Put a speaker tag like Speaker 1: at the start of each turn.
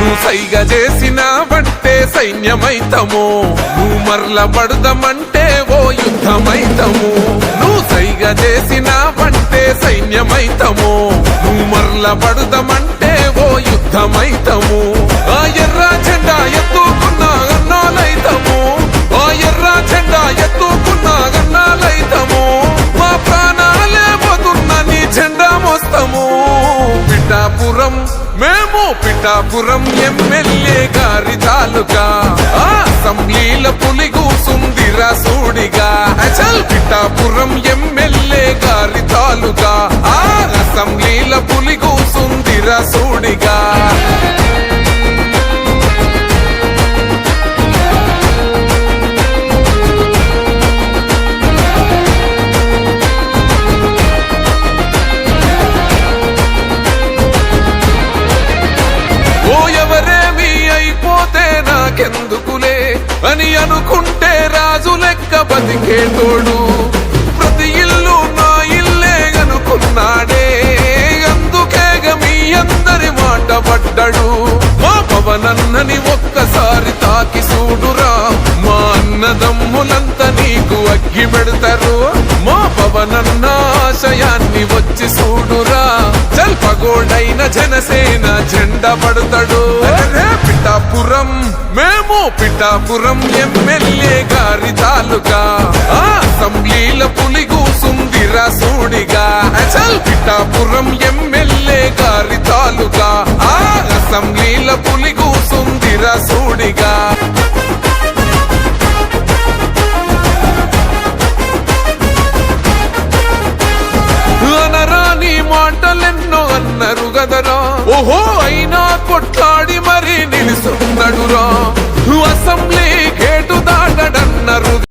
Speaker 1: నువ్వు సైగ చేసినావంటే సైన్యమైతము, నువ్వు మరల పడదామంటే ఓ యుద్ధమైతము. నువ్వు సైగ చేసినావంటే సైన్యమైతము, నువ్వు మరల పడదామంటే ఓ యుద్ధమైతము. ఆ ఎర్ర జెండా ఎత్తుకున్నా అన్నాలైతము, ఆ ఎర్ర జెండా ఎత్తుకున్నా అన్నాలైతము. మా ప్రాణాలే పోతున్న నీ జెండా మోస్తాము. పిఠాపురం మేము పిఠాపురం ఎమ్మెల్యే గారి తాలూకా, అసెంబ్లీల పులి కూసుందిరా సూడిగా. చల్ పిఠాపురం ఎమ్మెల్యే గారి తాలూకా, అసెంబ్లీల పులి కూసుందిరా సూడిగా. నాకెందుకులే అని అనుకుంటే రాజు లెక్క బతికేటోడు, ప్రతి ఇల్లు నా ఇల్లే అనుకున్నాడే. అందుకేగ మీ అందరి మాట పడ్డాడు. మా పవనన్నని ఒక్కసారి తాకి చూడురా, మా అన్నదమ్ములంతా నీకు అగ్గి పెడతారు. మా పవనన్న ఆశయాన్ని వచ్చి చూడురా, చల్పగోడైన జనసేన జెండా పడతాడు. పిఠాపురం మేము పిఠాపురం ఎమ్మెల్యే గారి తాలూకా, అసెంబ్లీల పులి కూసుందిరా సూడిగా. చల్ పిఠాపురం ఎమ్మెల్యే గారి తాలూకా, అసెంబ్లీల పులి కూసుందిరా సూడిగా. అనరాని మాటలెన్నో అన్నారు గదరా, ఓహో అయినా కొట్లాడి మరీ నిలుసున్నాడురా.